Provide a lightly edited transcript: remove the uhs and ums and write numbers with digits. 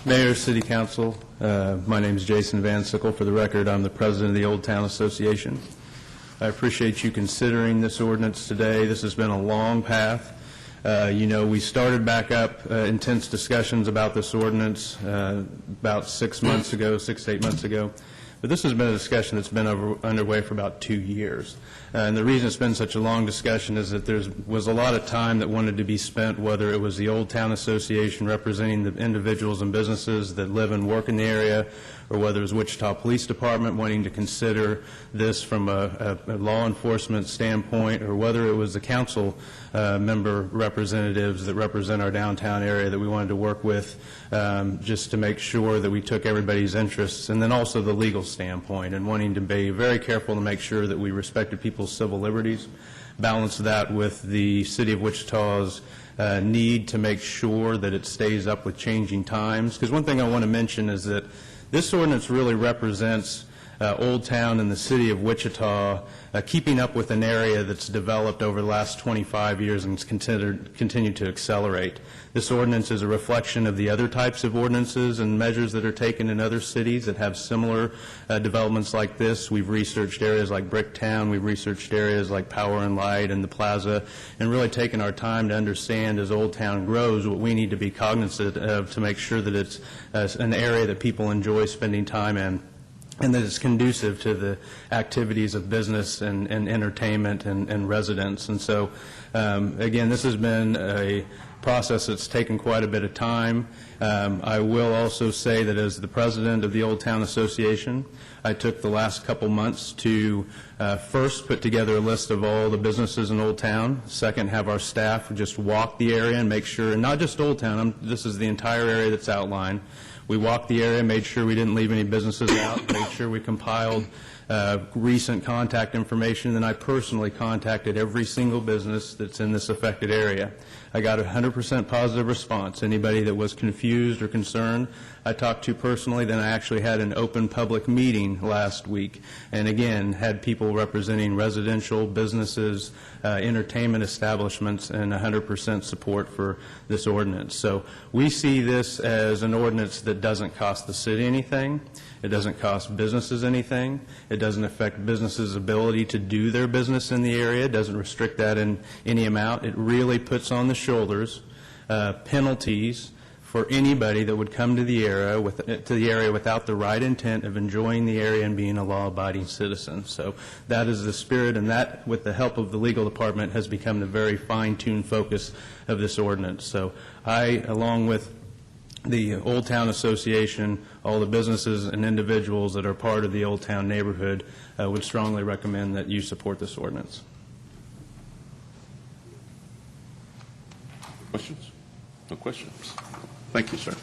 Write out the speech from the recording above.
Mayor, City Council, my name is Jason Van Sickle. For the record, I'm the president of the Old Town Association. I appreciate you considering this ordinance today. This has been a long path. We started back up intense discussions about this ordinance about 6 months ago, 6 to 8 months ago. But this has been a discussion that's been underway for about 2 years. And the reason it's been such a long discussion is that there was a lot of time that wanted to be spent, whether it was the Old Town Association representing the individuals and businesses that live and work in the area, or whether it was Wichita Police Department wanting to consider this from a law enforcement standpoint, or whether it was the council member representatives that represent our downtown area that we wanted to work with just to make sure that we took everybody's interests, and then also the legal standpoint and wanting to be very careful to make sure that we respected people's civil liberties, balance that with the City of Wichita's need to make sure that it stays up with changing times. Because one thing I want to mention is that this ordinance really represents Old Town and the City of Wichita keeping up with an area that's developed over the last 25 years and continued to accelerate. This ordinance is a reflection of the other types of ordinances and measures that are taken in other cities that have similar developments like this. We've researched areas like Bricktown, we've researched areas like Power and Light and the Plaza, and really taken our time to understand as Old Town grows what we need to be cognizant of to make sure that it's an area that people enjoy spending time in, and that it's conducive to the activities of business and entertainment and residents. And so, again, this has been a process that's taken quite a bit of time. I will also say that as the president of the Old Town Association, I took the last couple months to first put together a list of all the businesses in Old Town, second have our staff just walk the area and make sure, and not just Old Town, this is the entire area that's outlined. We walked the area, made sure we didn't leave any businesses out, made sure we compiled recent contact information, and I personally contacted every single business that's in this affected area. I got a 100% positive response. Anybody that was confused or concerned, I talked to personally. Then I actually had an open public meeting last week, and again, had people representing residential businesses, entertainment establishments, and 100% support for this ordinance. So we see this as an ordinance that doesn't cost the city anything. It doesn't cost businesses anything. It doesn't affect businesses' ability to do their business in the area. It doesn't restrict that in any amount. It really puts on the shoulders penalties for anybody that would come to the area without the right intent of enjoying the area and being a law-abiding citizen. So that is the spirit, and that, with the help of the legal department, has become the very fine-tuned focus of this ordinance. So I, along with the Old Town Association, all the businesses and individuals that are part of the Old Town neighborhood, would strongly recommend that you support this ordinance. Questions? No questions. Thank you, sir.